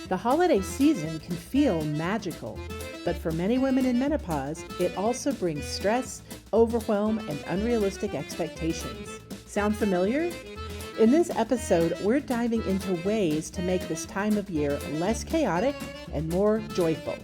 The holiday season can feel magical, but for many women in menopause, it also brings stress, overwhelm, and unrealistic expectations. Sound familiar? In this episode, we're diving into ways to make this time of year less chaotic and more joyful.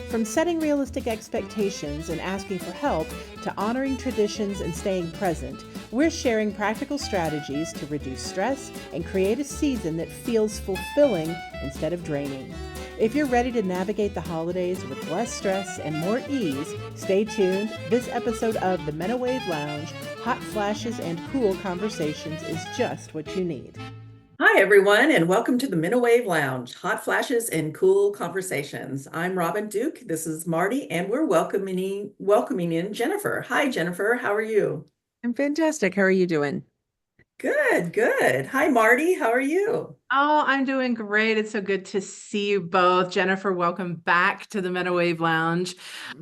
From setting realistic expectations and asking for help to honoring traditions and staying present, we're sharing practical strategies to reduce stress and create a season that feels fulfilling instead of draining. If you're ready to navigate the holidays with less stress and more ease, stay tuned. This episode of the Menowave Lounge, Hot Flashes and Cool Conversations, is just what you need. Hi, everyone, and welcome to the Menowave Lounge, Hot Flashes and Cool Conversations. I'm Robin Duke. This is Marty, and we're welcoming in Jennifer. Hi, Jennifer. How are you? I'm fantastic. How are you doing? Good, good. Hi, Marty. How are you? Oh, I'm doing great. It's so good to see you both. Jennifer, welcome back to the Menowave Lounge.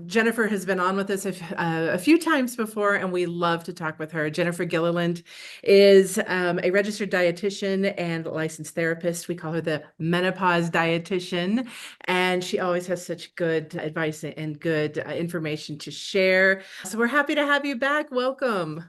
Jennifer has been on with us a few times before, and we love to talk with her. Jennifer Gilliland is a registered dietitian and licensed therapist. We call her the Menopause dietitian, and she always has such good advice and good information to share. So we're happy to have you back. Welcome.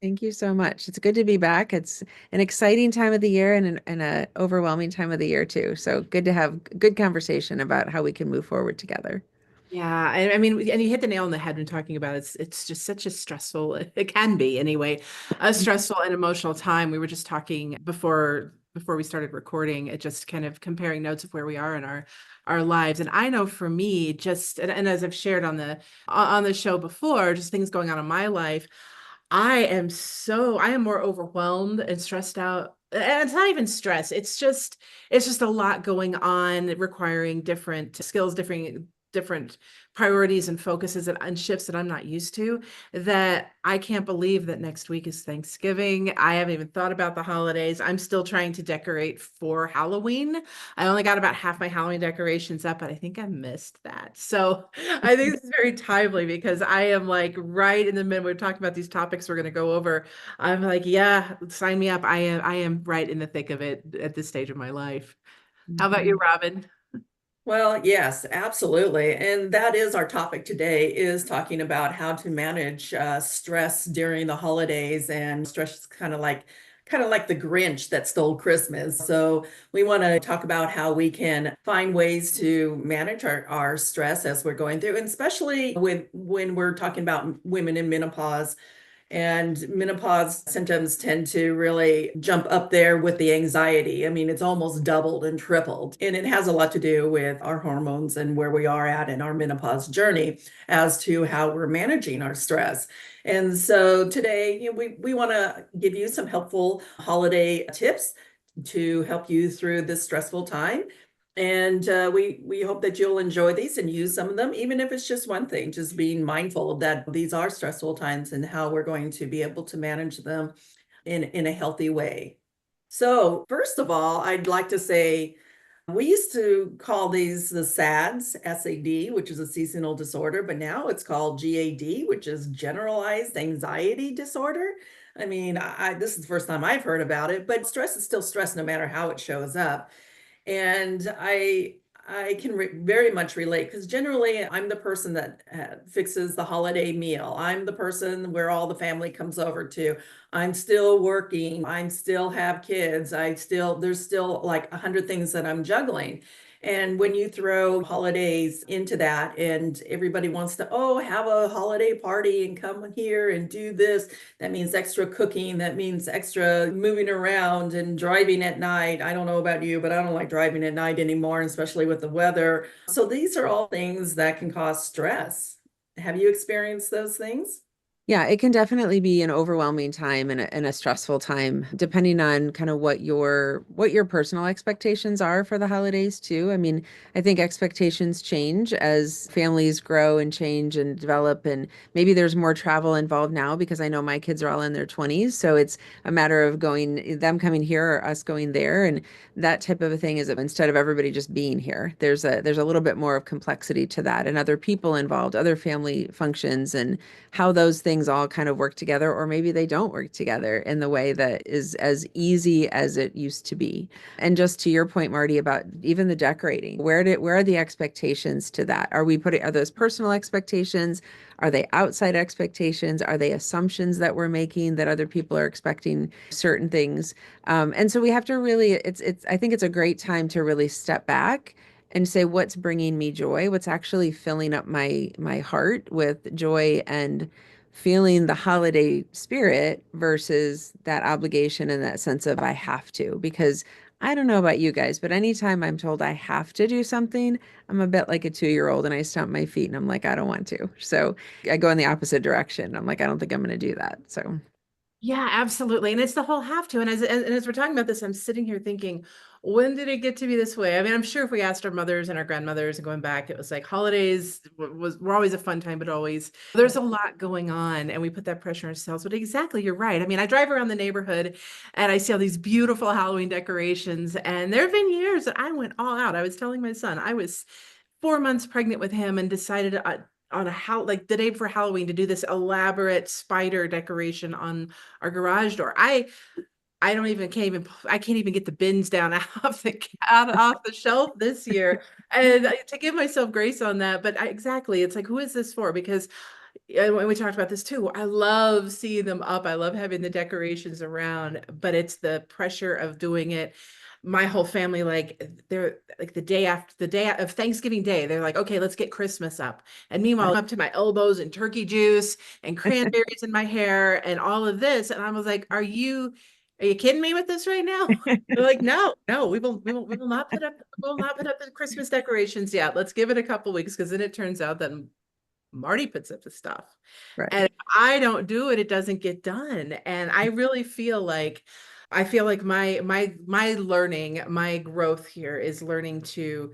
Thank you so much. It's good to be back. It's an exciting time of the year and an overwhelming time of the year too. So good to have good conversation about how we can move forward together. Yeah, I mean, and you hit the nail on the head when talking about it's just such a stressful, it can be anyway, a stressful and emotional time. We were just talking before we started recording, it just kind of comparing notes of where we are in our lives. And I know for me, just and as I've shared on the show before, just things going on in my life, I am more overwhelmed and stressed out. And it's not even stress. It's just a lot going on, requiring different skills, different priorities and focuses and shifts that I'm not used to, that I can't believe that next week is Thanksgiving. I haven't even thought about the holidays. I'm still trying to decorate for Halloween. I only got about half my Halloween decorations up, but I think I missed that. So I think this is very timely because I am like right in the middle. We're talking about these topics we're going to go over. I'm like, yeah, sign me up. I am right in the thick of it at this stage of my life. How about you, Robin? Well, yes, absolutely. And that is our topic today, is talking about how to manage stress during the holidays. And stress is kind of like the Grinch that stole Christmas. So we want to talk about how we can find ways to manage our stress as we're going through, and especially when we're talking about women in menopause. And menopause symptoms tend to really jump up there with the anxiety. I mean, it's almost doubled and tripled. And it has a lot to do with our hormones and where we are at in our menopause journey as to how we're managing our stress. And so today, we want to give you some helpful holiday tips to help you through this stressful time. And we hope that you'll enjoy these and use some of them, even if it's just one thing, just being mindful that these are stressful times and how we're going to be able to manage them in a healthy way. So first of all, I'd like to say we used to call these the SADS, SAD, which is a seasonal disorder, but now it's called GAD, which is generalized anxiety disorder. I mean, this is the first time I've heard about it, but stress is still stress no matter how it shows up. And I can very much relate, because generally I'm the person that fixes the holiday meal. I'm the person where all the family comes over to. I'm still working. I still have kids. There's still like 100 things that I'm juggling. And when you throw holidays into that and everybody wants to, oh, have a holiday party and come here and do this, that means extra cooking. That means extra moving around and driving at night. I don't know about you, but I don't like driving at night anymore, especially with the weather. So these are all things that can cause stress. Have you experienced those things? Yeah, it can definitely be an overwhelming time and a stressful time, depending on kind of what your personal expectations are for the holidays too. I mean, I think expectations change as families grow and change and develop, and maybe there's more travel involved now because I know my kids are all in their 20s, so it's a matter of them coming here or us going there, and that type of a thing is instead of everybody just being here, there's a little bit more of complexity to that, and other people involved, other family functions, and how those things things all kind of work together, or maybe they don't work together in the way that is as easy as it used to be. And just to your point, Marty, about even the decorating, where are the expectations to that? Are those personal expectations? Are they outside expectations? Are they assumptions that we're making that other people are expecting certain things? And so we have to really, I think it's a great time to really step back and say, what's bringing me joy? What's actually filling up my heart with joy and feeling the holiday spirit versus that obligation and that sense of I have to. Because I don't know about you guys, but anytime I'm told I have to do something, I'm a bit like a 2-year-old and I stomp my feet and I'm like, I don't want to. So I go in the opposite direction. I'm like, I don't think I'm going to do that. So Yeah, absolutely. And it's the whole have to. And as we're talking about this, I'm sitting here thinking, when did it get to be this way? I mean, I'm sure if we asked our mothers and our grandmothers and going back, it was like holidays were always a fun time, but always there's a lot going on and we put that pressure on ourselves. But exactly, you're right. I mean, I drive around the neighborhood and I see all these beautiful Halloween decorations, and there have been years that I went all out. I was telling my son, I was 4 months pregnant with him and decided on like the day before Halloween to do this elaborate spider decoration on our garage door. I don't even I can't even get the bins down off the shelf this year, and to give myself grace on that. But exactly, it's like, who is this for? Because when we talked about this too, I love seeing them up. I love having the decorations around, but it's the pressure of doing it. My whole family, like, they're like the day of Thanksgiving Day, they're like, okay, let's get Christmas up. And meanwhile, I'm up to my elbows in turkey juice and cranberries in my hair and all of this. And I was like, are you kidding me with this right now? They're like, no, no, we will not put up the Christmas decorations yet. Let's give it a couple weeks, because then it turns out that Marty puts up the stuff. right. And if I don't do it, it doesn't get done. And I really feel like my learning, my growth here is learning to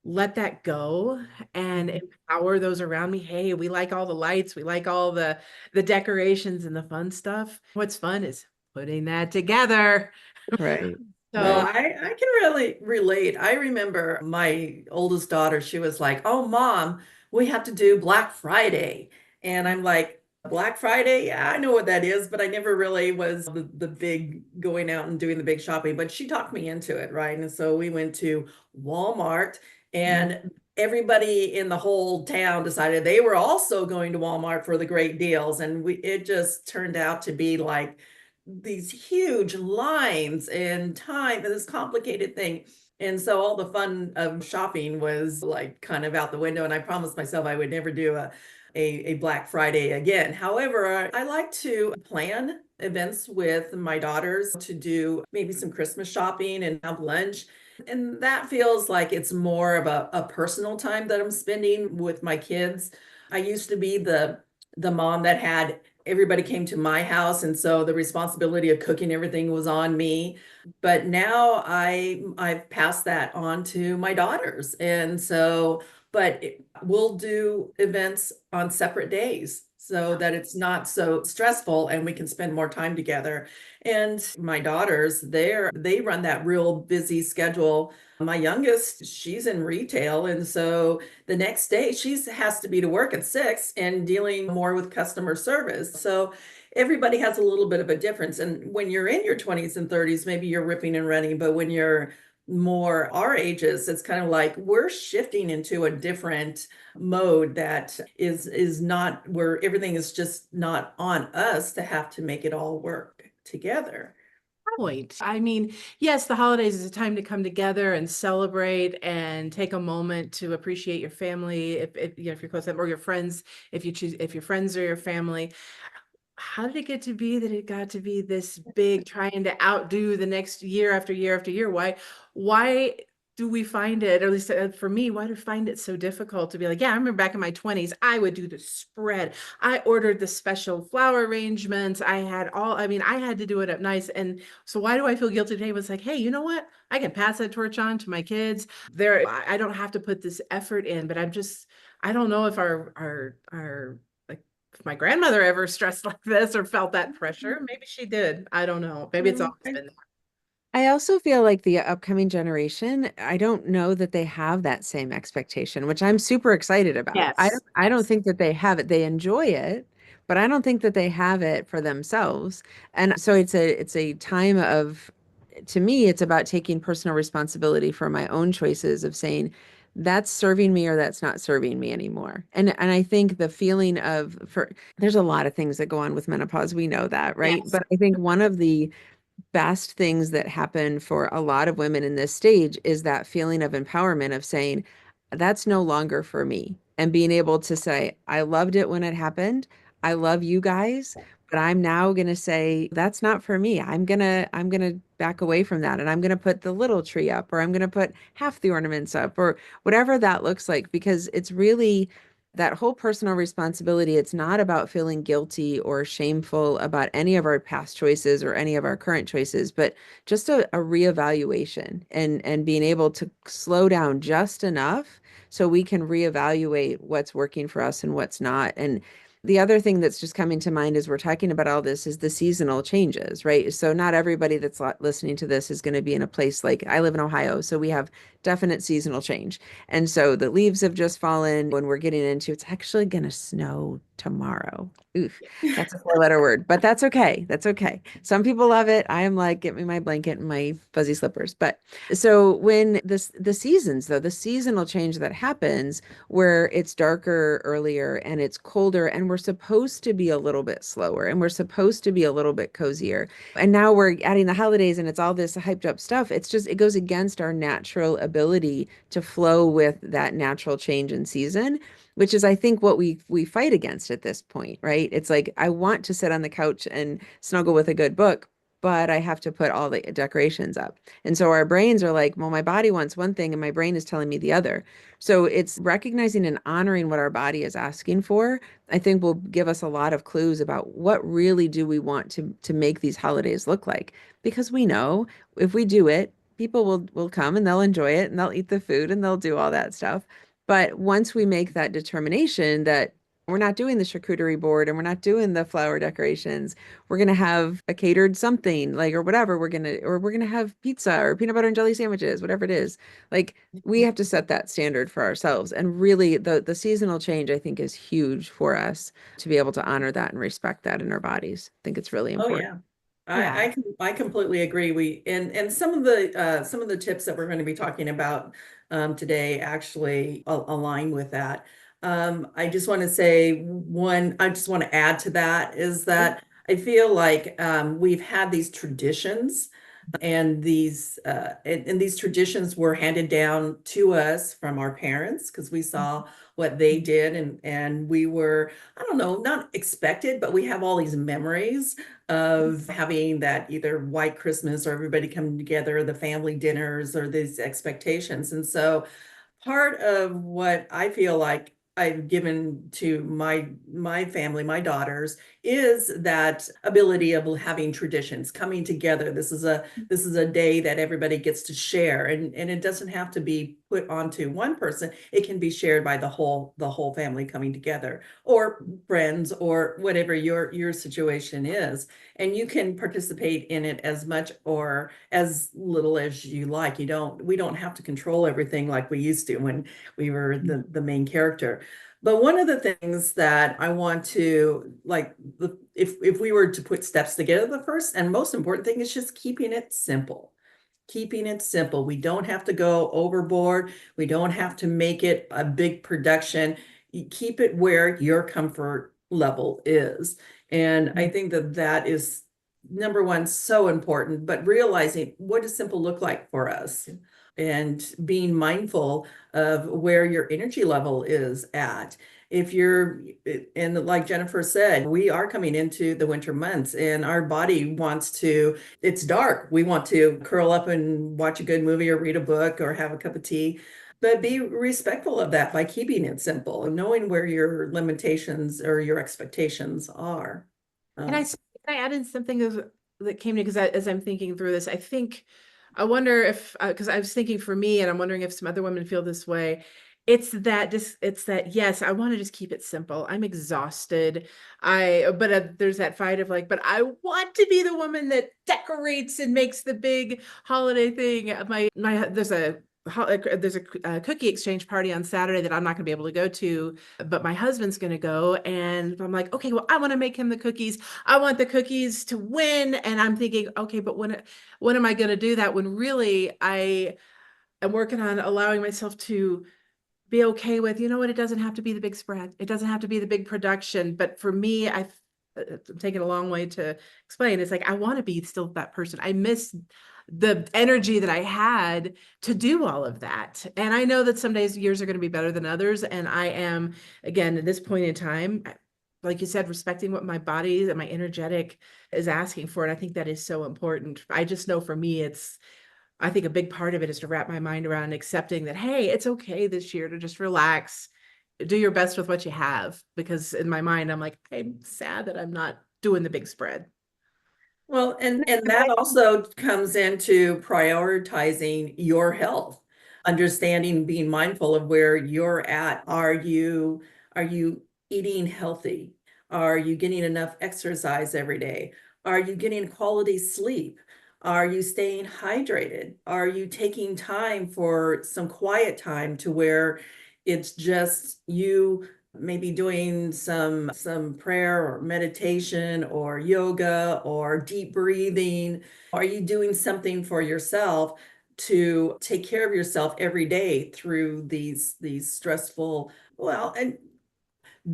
let that go and empower those around me. Hey, we like all the lights, we like all the decorations and the fun stuff. What's fun is putting that together. Right. Well, So I can really relate. I remember my oldest daughter, she was like, "Oh, Mom, we have to do Black Friday." And I'm like, "Black Friday? Yeah, I know what that is, but I never really was the big going out and doing the big shopping." But she talked me into it, right? And so we went to Walmart, and everybody in the whole town decided they were also going to Walmart for the great deals. And it just turned out to be like these huge lines and time and this complicated thing. And so all the fun of shopping was like kind of out the window. And I promised myself I would never do a Black Friday again. However, I like to plan events with my daughters to do maybe some Christmas shopping and have lunch. And that feels like it's more of a personal time that I'm spending with my kids. I used to be the mom that had everybody came to my house, and so the responsibility of cooking everything was on me. But now I've passed that on to my daughters. And so we'll do events on separate days so that it's not so stressful and we can spend more time together. And my daughters, they run that real busy schedule. My youngest, she's in retail, and so the next day she has to be to work at 6 and dealing more with customer service. So everybody has a little bit of a difference. And when you're in your 20s and 30s, maybe you're ripping and running, but when you're more our ages, it's kind of like we're shifting into a different mode that is not where everything is just not on us to have to make it all work together. point. I mean, yes, the holidays is a time to come together and celebrate and take a moment to appreciate your family, if you're close to them, or your friends, if your friends are your family. How did it get to be that it got to be this big, trying to outdo the next year after year after year? Why do we find it, or at least for me, why do we find it so difficult to be like, yeah, I remember back in my 20s, I would do the spread. I ordered the special flower arrangements. I mean, I had to do it up nice. And so why do I feel guilty today? It was like, hey, you know what? I can pass that torch on to my kids. I don't have to put this effort in, but I don't know if our like, if my grandmother ever stressed like this or felt that pressure. Maybe she did. I don't know. Maybe it's Mm, always been I also feel like the upcoming generation, I don't know that they have that same expectation, which I'm super excited about. yes. I don't Yes. think that they have it. They enjoy it, but I don't think that they have it for themselves. And so it's a time of, to me, it's about taking personal responsibility for my own choices of saying, that's serving me or that's not serving me anymore. And I think the feeling of, for there's a lot of things that go on with menopause. We know that, right? Yes. But I think one of the best things that happen for a lot of women in this stage is that feeling of empowerment of saying, that's no longer for me. And being able to say, I loved it when it happened. I love you guys, but I'm now going to say that's not for me. I'm going to back away from that, and I'm going to put the little tree up, or I'm going to put half the ornaments up, or whatever that looks like, because it's really that whole personal responsibility. It's not about feeling guilty or shameful about any of our past choices or any of our current choices, but just a reevaluation, and being able to slow down just enough so we can reevaluate what's working for us and what's not. And the other thing that's just coming to mind as we're talking about all this is the seasonal changes, right? So not everybody that's listening to this is going to be in a place like I live in Ohio, so we have definite seasonal change. And so the leaves have just fallen when we're getting into it's actually going to snow tomorrow. Oof, that's a four-letter word, but that's okay. That's okay. Some people love it. I am like, get me my blanket and my fuzzy slippers. But so when the seasons, though, the seasonal change that happens where it's darker earlier and it's colder and we're supposed to be a little bit slower and we're supposed to be a little bit cozier. And now we're adding the holidays and it's all this hyped up stuff. It's just, it goes against our natural ability to flow with that natural change in season, which is, I think, what we fight against at this point, right? It's like, I want to sit on the couch and snuggle with a good book, but I have to put all the decorations up. And so our brains are like, well, my body wants one thing and my brain is telling me the other. So it's recognizing and honoring what our body is asking for, I think will give us a lot of clues about what really do we want to make these holidays look like. Because we know if we do it, people will come and they'll enjoy it and they'll eat the food and they'll do all that stuff. But once we make that determination that we're not doing the charcuterie board and we're not doing the flower decorations, we're going to have a catered something like, or whatever, we're going to have pizza or peanut butter and jelly sandwiches, whatever it is. Like, we have to set that standard for ourselves. And really the seasonal change, I think, is huge for us to be able to honor that and respect that in our bodies. I think it's really Oh important. yeah. Yeah. I completely agree. And some of the tips that we're going to be talking about today actually align with that. I just want to say I just want to add to that is that I feel like we've had these traditions and these traditions were handed down to us from our parents because we saw what they did, and we were, I don't know, not expected, but we have all these memories of having that either white Christmas or everybody coming together, the family dinners or these expectations. And so part of what I feel like I've given to my family, my daughters, is that ability of having traditions coming together. This is a day that everybody gets to share, and it doesn't have to be put onto one person. It can be shared by the whole family coming together, or friends, or whatever your situation is. And you can participate in it as much or as little as you like. We don't have to control everything like we used to when we were the main character. But one of the things that I want to like, if we were to put steps together, the first and most important thing is just keeping it simple. Keeping it simple. We don't have to go overboard. We don't have to make it a big production. You keep it where your comfort level is. And I think that that is number one, so important, but realizing what does simple look like for us and being mindful of where your energy level is at. If you're, and like Jennifer said, we are coming into the winter months and our body wants to, it's dark. We want to curl up and watch a good movie or read a book or have a cup of tea, but be respectful of that by keeping it simple and knowing where your limitations or your expectations are. Can I add in something that came to me because as I'm thinking through this, I wonder if because I was thinking for me, and I'm wondering if some other women feel this way. It's that yes, I want to just keep it simple. I'm exhausted. There's that fight of like, but I want to be the woman that decorates and makes the big holiday thing. There's a there's a cookie exchange party on Saturday that I'm not going to be able to go to, but my husband's going to go. And I'm like, okay, well, I want to make him the cookies. I want the cookies to win. And I'm thinking, okay, but when am I going to do that? When really I am working on allowing myself to be okay with, you know what, it doesn't have to be the big spread. It doesn't have to be the big production. But for me, I'm taking a long way to explain. It's like, I want to be still that person. I miss the energy that I had to do all of that. And I know that some days, years are going to be better than others. And I am, again, at this point in time, like you said, respecting what my body and my energetic is asking for. And I think that is so important. I just know for me, I think a big part of it is to wrap my mind around accepting that, hey, it's okay this year to just relax, do your best with what you have. Because in my mind, I'm like, I'm sad that I'm not doing the big spread. Well, and that also comes into prioritizing your health, understanding, being mindful of where you're at. Are you eating healthy? Are you getting enough exercise every day? Are you getting quality sleep? Are you staying hydrated? Are you taking time for some quiet time to where it's just you, maybe doing some prayer or meditation or yoga or deep breathing? Are you doing something for yourself to take care of yourself every day through these stressful, well, and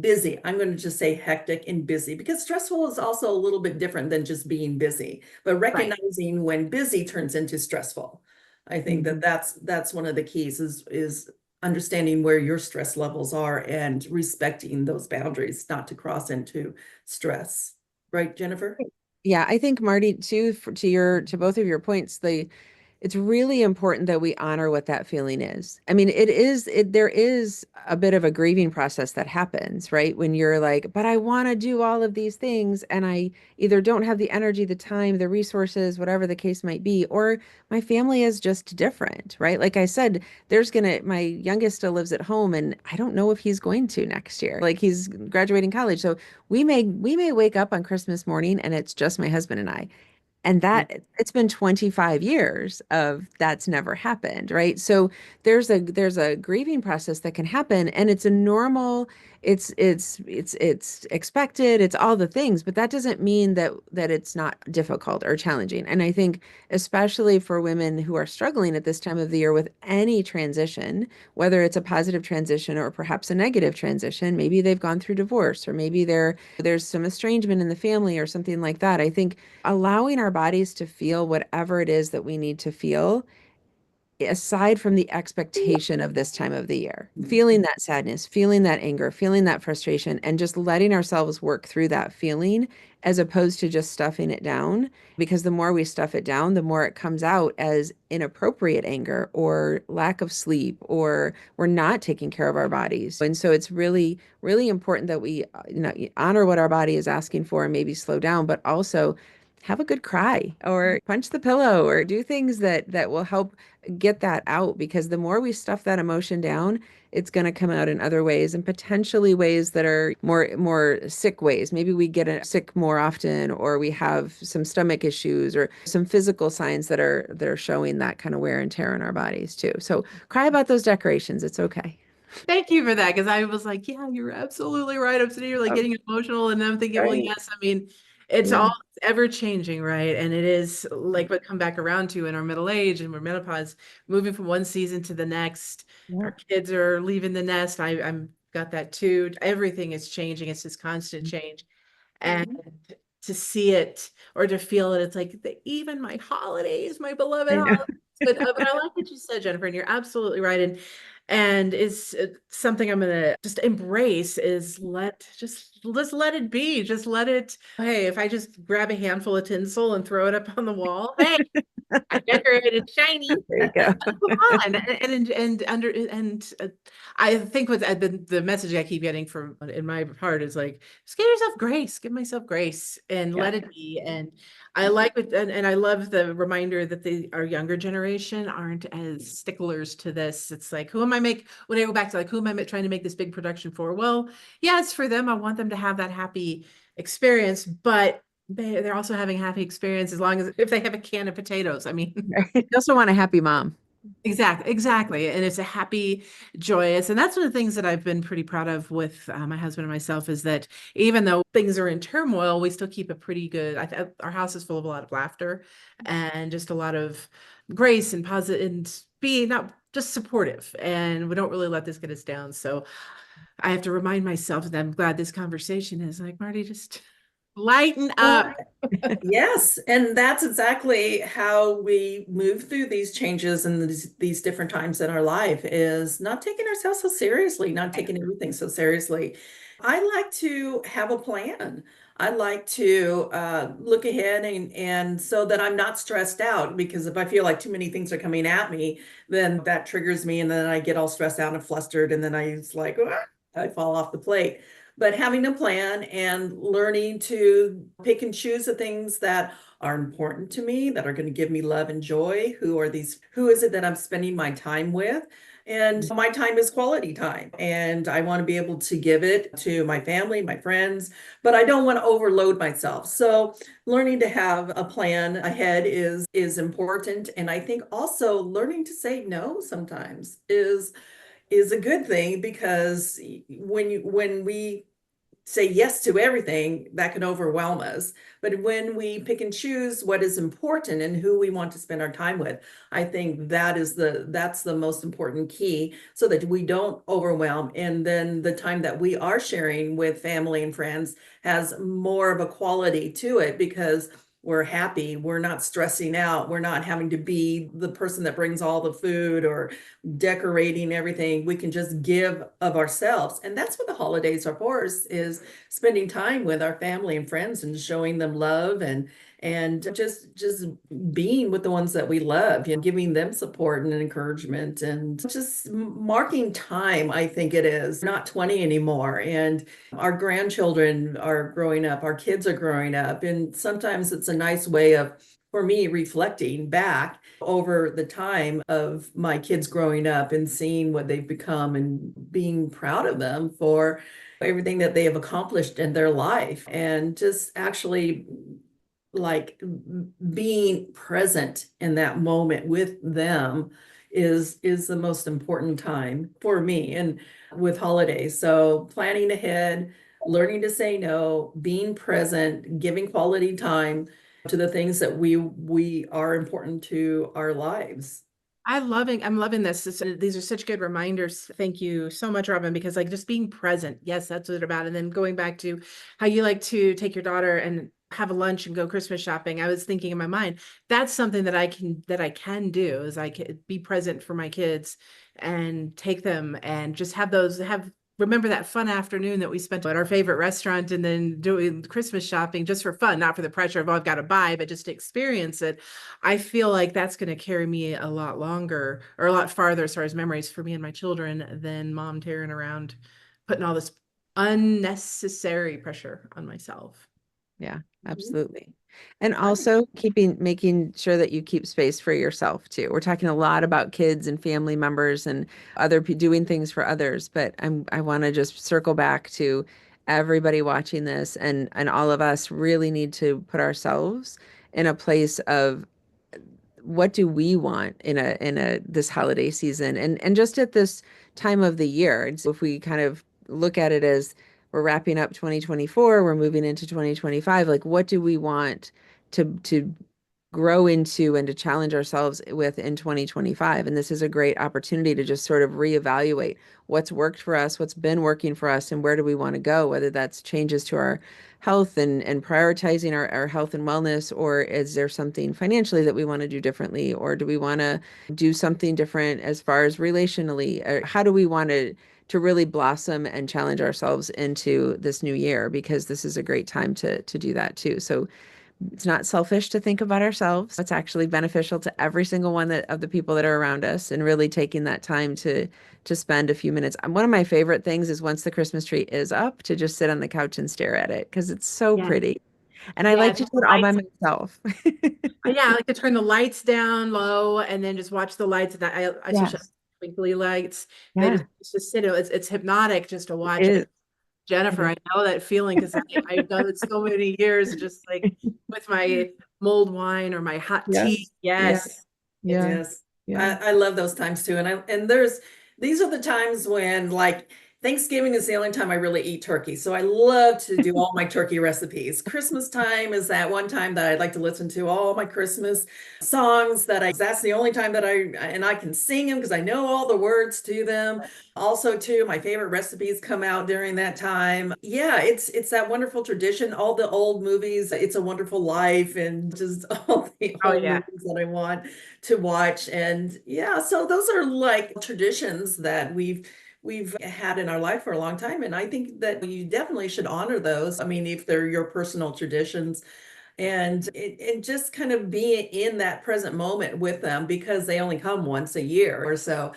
busy, I'm going to just say hectic and busy, because stressful is also a little bit different than just being busy, but Right. recognizing when busy turns into stressful. I think that that's one of the keys is understanding where your stress levels are and respecting those boundaries, not to cross into stress. Right, Jennifer? Yeah, I think Marty, too, to both of your points, it's really important that we honor what that feeling is. I mean, there is a bit of a grieving process that happens, right? When you're like, but I want to do all of these things and I either don't have the energy, the time, the resources, whatever the case might be, or my family is just different, right? Like I said, my youngest still lives at home and I don't know if he's going to next year. Like he's graduating college. So we may wake up on Christmas morning and it's just my husband and I. And Yeah. that it's been 25 years of that's never happened, right? So there's a grieving process that can happen and it's a normal, it's expected, it's all the things, but that doesn't mean that it's not difficult or challenging. And I think especially for women who are struggling at this time of the year with any transition, whether it's a positive transition or perhaps a negative transition, maybe they've gone through divorce or maybe there's some estrangement in the family or something like that. I think allowing our bodies to feel whatever it is that we need to feel, aside from the expectation of this time of the year, feeling that sadness, feeling that anger, feeling that frustration, and just letting ourselves work through that feeling as opposed to just stuffing it down. Because the more we stuff it down, the more it comes out as inappropriate anger or lack of sleep, or we're not taking care of our bodies. And so it's really, really important that we honor what our body is asking for and maybe slow down, but also have a good cry or punch the pillow or do things that will help get that out, because the more we stuff that emotion down, it's going to come out in other ways, and potentially ways that are more sick ways. Maybe we get sick more often, or we have some stomach issues or some physical signs that are showing that kind of wear and tear in our bodies too. So cry about those decorations. It's okay. Thank you for that. Because I was like, yeah, you're absolutely right. I'm sitting here like Oh, getting emotional and I'm thinking, well, right. yes, I mean, it's Yeah. all ever changing, right? And it is like what come back around to in our middle age and we're menopause, moving from one season to the next. Yeah. Our kids are leaving the nest. I'm got that too. Everything is changing. It's just constant change. And Mhm. to see it or to feel it, it's like even my holidays, my beloved I know. holidays. But I like what you said, Jennifer, and you're absolutely right. And is something I'm gonna just embrace is just let it be. Just let it. Hey, if I just grab a handful of tinsel and throw it up on the wall, hey, I decorated shiny. There you go. Come on, and I think what the message I keep getting from in my heart is like, just give yourself grace, give myself grace, and Yeah. let it be. And I like it, and I love the reminder that our younger generation aren't as sticklers to this. It's like, who am I make when I go back to like, who am I trying to make this big production for? Well, yeah, it's for them. I want them to have that happy experience, but they're also having a happy experience as long as if they have a can of potatoes. I mean, You also want a happy mom. Exactly. And it's a happy, joyous, and that's one of the things that I've been pretty proud of with my husband and myself is that even though things are in turmoil, we still keep a pretty good, our house is full of a lot of laughter and just a lot of grace and positive and being not just supportive. And we don't really let this get us down. So I have to remind myself that I'm glad this conversation is like, Marty, just lighten up. Yes, and that's exactly how we move through these changes and these different times in our life is not taking ourselves so seriously, not taking everything so seriously. I like to have a plan. I like to look ahead and so that I'm not stressed out because if I feel like too many things are coming at me, then that triggers me and then I get all stressed out and flustered and then it's like, "Ah," I fall off the plate. But having a plan and learning to pick and choose the things that are important to me, that are going to give me love and joy. Who is it that I'm spending my time with? And my time is quality time. And I want to be able to give it to my family, my friends, but I don't want to overload myself. So learning to have a plan ahead is important. And I think also learning to say no sometimes is a good thing because when we say yes to everything, that can overwhelm us. But when we pick and choose what is important and who we want to spend our time with, I think that's the most important key so that we don't overwhelm. And then the time that we are sharing with family and friends has more of a quality to it because we're happy, we're not stressing out, we're not having to be the person that brings all the food or decorating everything. We can just give of ourselves. And that's what the holidays are for, is spending time with our family and friends and showing them love and just being with the ones that we love, giving them support and encouragement and just marking time. I think it is not 20 anymore. And our grandchildren are growing up, our kids are growing up. And sometimes it's a nice way of, for me, reflecting back over the time of my kids growing up and seeing what they've become and being proud of them for everything that they have accomplished in their life and just actually like being present in that moment with them is the most important time for me and with holidays. So planning ahead, learning to say no, being present, giving quality time to the things that we are important to our lives. I'm loving this. These are such good reminders. Thank you so much, Robin, because like just being present. Yes, that's what it's about. And then going back to how you like to take your daughter and have a lunch and go Christmas shopping. I was thinking in my mind, that's something that I can do is I can be present for my kids and take them and just have remember that fun afternoon that we spent at our favorite restaurant and then doing Christmas shopping just for fun, not for the pressure of, oh, I've got to buy, but just to experience it. I feel like that's going to carry me a lot longer or a lot farther as far as memories for me and my children than mom tearing around, putting all this unnecessary pressure on myself. Yeah, Mhm. absolutely. And I also making sure that you keep space for yourself too. We're talking a lot about kids and family members and doing things for others, but I want to just circle back to everybody watching this and all of us really need to put ourselves in a place of what do we want in a this holiday season and just at this time of the year. And so if we kind of look at it as we're wrapping up 2024, we're moving into 2025, like what do we want to grow into and to challenge ourselves with in 2025? And this is a great opportunity to just sort of reevaluate what's worked for us, what's been working for us, and where do we want to go, whether that's changes to our health and prioritizing our health and wellness, or is there something financially that we want to do differently, or do we want to do something different as far as relationally, or how do we want to really blossom and challenge ourselves into this new year, because this is a great time to do that too. So it's not selfish to think about ourselves. It's actually beneficial to every single one of the people that are around us, and really taking that time to spend a few minutes. One of my favorite things is once the Christmas tree is up to just sit on the couch and stare at it because it's so Yes. pretty. And I Yeah, like to turn do the it all by lights. myself. Yeah, I like to turn the lights down low and then just watch the lights. That I especially Yes. twinkly lights. They Yeah, just sit. It's hypnotic just to it watch. is. It Jennifer, is. I know that feeling because I've done it so many years, just like with my mulled wine or my hot tea. Yes. Yeah. Yes. It's Yeah. Yes. Yeah. I love those times too. And these are the times when like Thanksgiving is the only time I really eat turkey. So I love to do all my turkey recipes. Christmas time is that one time that I'd like to listen to all my Christmas songs that's the only time that and I can sing them because I know all the words to them. Also, too, my favorite recipes come out during that time. Yeah, it's that wonderful tradition. All the old movies, It's a Wonderful Life, and just all the Oh old yeah. movies that I want to watch. And yeah, so those are like traditions that we've had in our life for a long time. And I think that you definitely should honor those. I mean, if they're your personal traditions and just kind of be in that present moment with them because they only come once a year or so.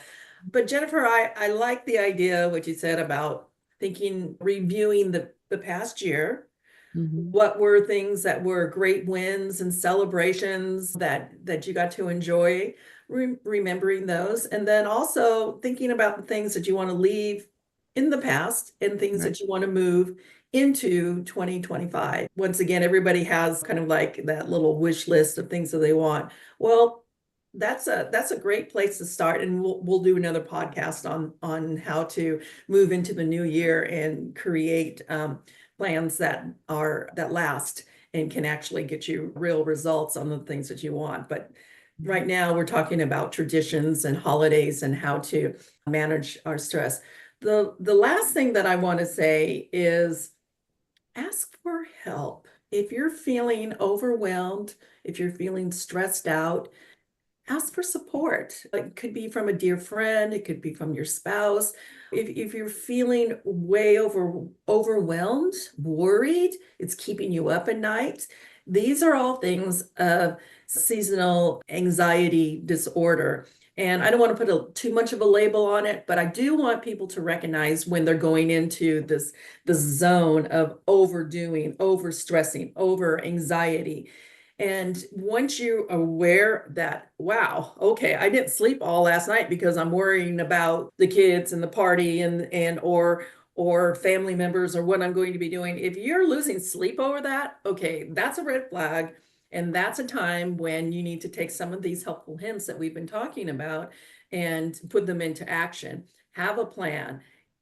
But Jennifer, I like the idea, what you said about reviewing the past year. Mhm. What were things that were great wins and celebrations that you got to enjoy, remembering those, and then also thinking about the things that you want to leave in the past and things Right. that you want to move into 2025. Once again, everybody has kind of like that little wish list of things that they want. Well, that's a great place to start, and we'll do another podcast on how to move into the new year and create plans that last and can actually get you real results on the things that you want. But right now we're talking about traditions and holidays and how to manage our stress. The last thing that I want to say is ask for help. If you're feeling overwhelmed, if you're feeling stressed out, ask for support. It could be from a dear friend, it could be from your spouse. If you're feeling way overwhelmed, worried, it's keeping you up at night. These are all things of seasonal anxiety disorder. And I don't want to put too much of a label on it, but I do want people to recognize when they're going into the zone of overdoing, overstressing, over anxiety. And once you're aware that, wow, okay, I didn't sleep all last night because I'm worrying about the kids and the party and or family members or what I'm going to be doing. If you're losing sleep over that, okay, that's a red flag. And that's a time when you need to take some of these helpful hints that we've been talking about and put them into action. Have a plan,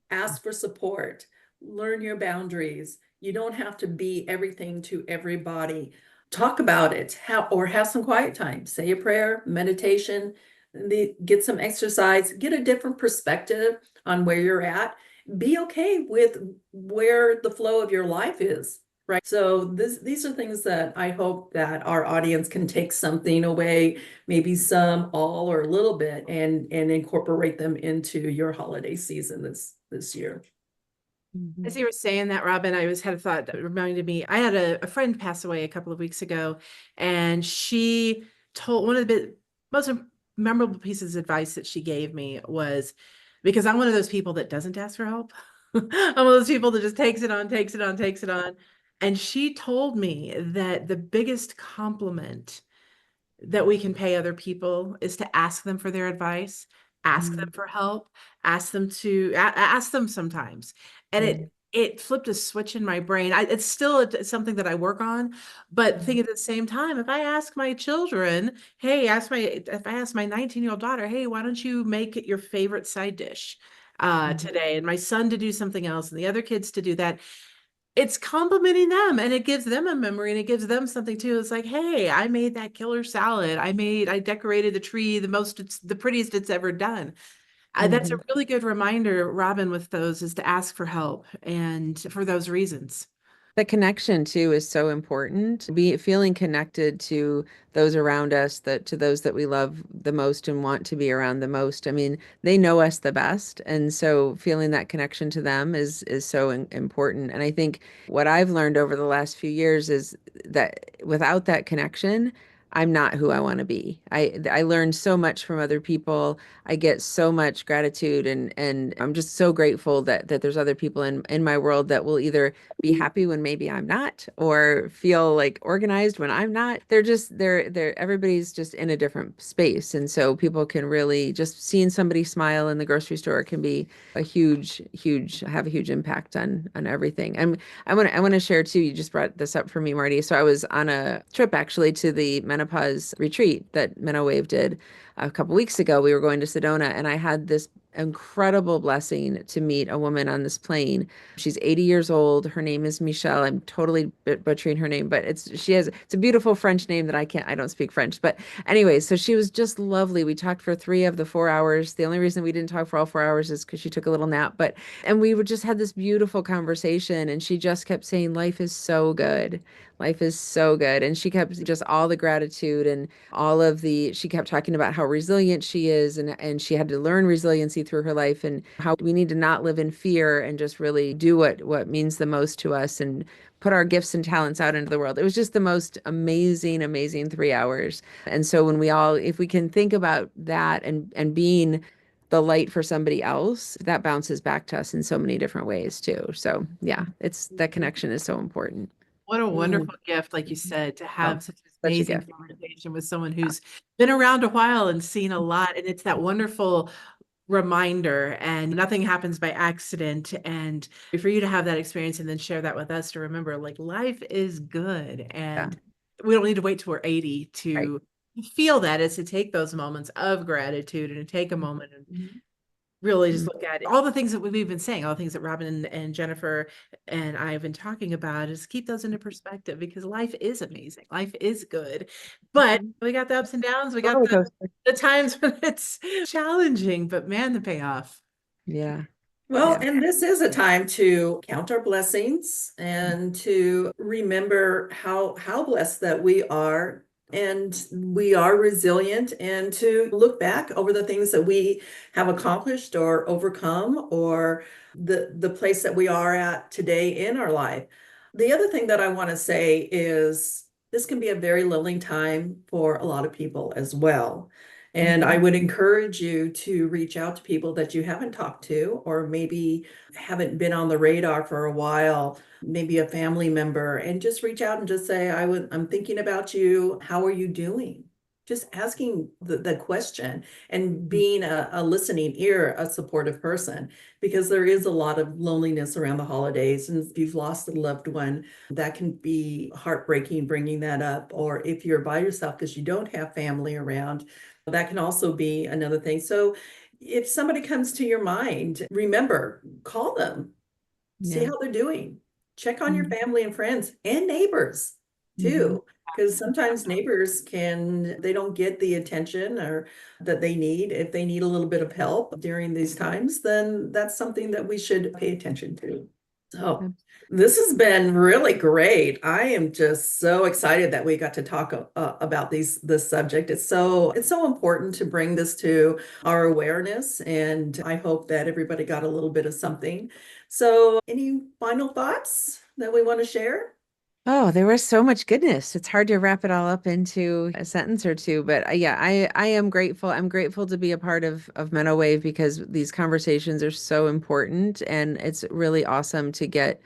ask for support, learn your boundaries. You don't have to be everything to everybody. Talk about it, or have some quiet time, say a prayer, meditation, get some exercise, get a different perspective on where you're at. Be okay with where the flow of your life is, right? So these are things that I hope that our audience can take something away, maybe some, all, or a little bit, and incorporate them into your holiday season this year. As you were saying that, Robin, had a thought that reminded me. I had a friend pass away a couple of weeks ago, and she told one of the most memorable pieces of advice that she gave me was, because I'm one of those people that doesn't ask for help. I'm one of those people that just takes it on, takes it on, takes it on. And she told me that the biggest compliment that we can pay other people is to ask them for their advice, ask them for help, ask them sometimes. And it flipped a switch in my brain. It's still something that I work on, but think at the same time, if I ask my children, hey, if I ask my 19-year-old daughter, hey, why don't you make it your favorite side dish today? And my son to do something else and the other kids to do that, it's complimenting them, and it gives them a memory, and it gives them something too. It's like, hey, I made that killer salad. I decorated the tree the prettiest it's ever done. That's a really good reminder, Robin, with those, is to ask for help, and for those reasons. The connection too is so important. Feeling connected to those around us, that to those that we love the most and want to be around the most. I mean, they know us the best, and so feeling that connection to them is so important. And I think what I've learned over the last few years is that without that connection, I'm not who I want to be. I learned so much from other people. I get so much gratitude, and I'm just so grateful that there's other people in my world that will either be happy when maybe I'm not, or feel like organized when I'm not. They're everybody's just in a different space. And so people can really, just seeing somebody smile in the grocery store can be have a huge impact on everything. And I want to share too, you just brought this up for me, Marty. So I was on a trip actually to the menopause retreat that Menowave did a couple weeks ago. We were going to Sedona, and I had this incredible blessing to meet a woman on this plane. She's 80 years old. Her name is Michelle. I'm totally butchering her name, but it's a beautiful French name that I don't speak French. But anyway, so she was just lovely. We talked for 3 of the 4 hours. The only reason we didn't talk for all 4 hours is because she took a little nap. And we would just had this beautiful conversation, and she just kept saying, life is so good. Life is so good. And she kept just all the gratitude and she kept talking about how resilient she is, and she had to learn resiliency through her life, and how we need to not live in fear and just really do what means the most to us and put our gifts and talents out into the world. It was just the most amazing, amazing 3 hours. And so if we can think about that and being the light for somebody else, that bounces back to us in so many different ways too. So yeah, that connection is so important. What a Mm. wonderful gift, like you said, to have such an Such a amazing gift. conversation with someone who's been around a while and seen a lot. And it's that wonderful reminder, and nothing happens by accident. And for you to have that experience and then share that with us to remember, like, life is good. And we don't need to wait till we're 80 Right. to feel that. It's to take those moments of gratitude and to take a moment and really just look at it. All the things that we've been saying, all the things that Robin and Jennifer and I have been talking about, is keep those into perspective, because life is amazing. Life is good. But we got the ups and downs. We got Roller coaster. the times when it's challenging, but man, the payoff. Yeah. Well, Yeah. and this is a time to count our blessings and to remember how blessed that we are, and we are resilient, and to look back over the things that we have accomplished or overcome, or the place that we are at today in our life. The other thing that I want to say is this can be a very lonely time for a lot of people as well. And I would encourage you to reach out to people that you haven't talked to, or maybe haven't been on the radar for a while, maybe a family member, and just reach out and just say, I'm thinking about you. How are you doing? Just asking the question and being a listening ear, a supportive person, because there is a lot of loneliness around the holidays. And if you've lost a loved one, that can be heartbreaking bringing that up. Or if you're by yourself because you don't have family around, that can also be another thing. So if somebody comes to your mind, remember, call them, see Yeah. how they're doing. Check on your family and friends and neighbors too, because sometimes neighbors they don't get the attention or that they need. If they need a little bit of help during these times, then that's something that we should pay attention to. So this has been really great. I am just so excited that we got to talk about this subject. It's so important to bring this to our awareness, and I hope that everybody got a little bit of something. So, any final thoughts that we want to share? Oh, there was so much goodness. It's hard to wrap it all up into a sentence or two, but yeah, I am grateful. I'm grateful to be a part of Menowave, because these conversations are so important, and it's really awesome to get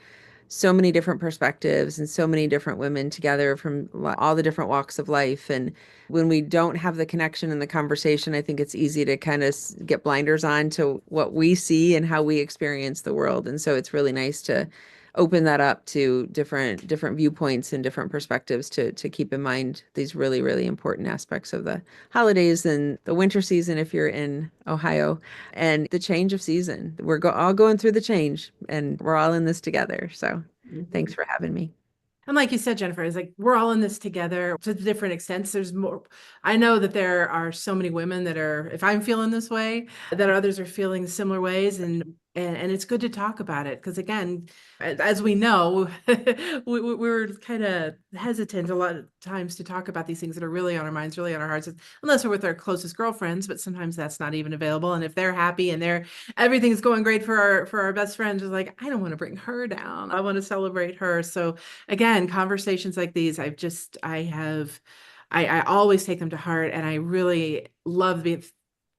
so many different perspectives and so many different women together from all the different walks of life. And when we don't have the connection in the conversation, I think it's easy to kind of get blinders on to what we see and how we experience the world. And so it's really nice to open that up to different viewpoints and different perspectives to keep in mind these really, really important aspects of the holidays and the winter season if you're in Ohio, and the change of season. We're all going through the change, and we're all in this together. So thanks for having me. And like you said, Jennifer, it's like we're all in this together to different extents. There's more. I know that there are so many women that are, if I'm feeling this way, that others are feeling similar ways, and it's good to talk about it, because again, as we know, we're kind of hesitant a lot of times to talk about these things that are really on our minds, really on our hearts, unless we're with our closest girlfriends. But sometimes that's not even available. And if they're happy and everything's going great for our best friend, is like, I don't want to bring her down. I want to celebrate her. So again, conversations like these, I always take them to heart, and I really love the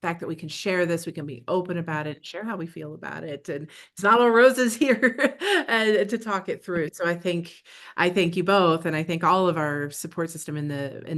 fact that we can share this, we can be open about it, share how we feel about it, and it's not all roses here, and to talk it through. So I thank you both, and I thank all of our support system in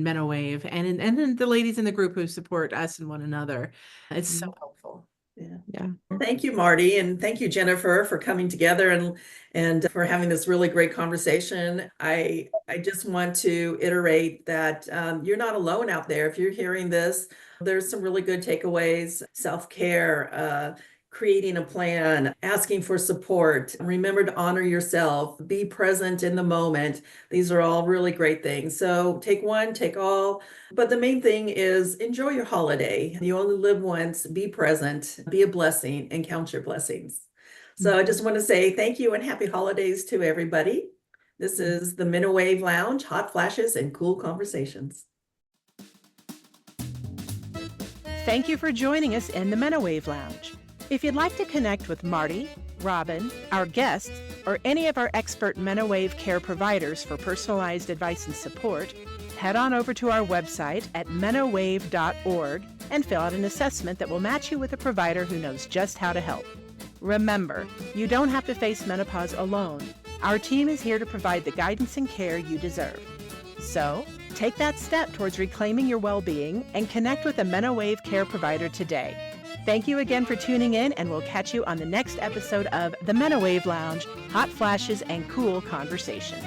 Menowave, and then the ladies in the group who support us and one another. It's so helpful. Yeah. Yeah. Thank you, Marty, and thank you, Jennifer, for coming together and for having this really great conversation. I just want to iterate that you're not alone out there. If you're hearing this, there's some really good takeaways: self-care, creating a plan, asking for support. Remember to honor yourself, be present in the moment. These are all really great things. So take one, take all. But the main thing is enjoy your holiday. You only live once, be present, be a blessing, and count your blessings. So I just want to say thank you and happy holidays to everybody. This is the Menowave Lounge, hot flashes and cool conversations. Thank you for joining us in the Menowave Lounge. If you'd like to connect with Marty, Robin, our guests, or any of our expert Menowave care providers for personalized advice and support, head on over to our website at menowave.org and fill out an assessment that will match you with a provider who knows just how to help. Remember, you don't have to face menopause alone. Our team is here to provide the guidance and care you deserve. So, take that step towards reclaiming your well-being and connect with a Menowave care provider today. Thank you again for tuning in, and we'll catch you on the next episode of the Menowave Lounge, hot flashes and cool conversations.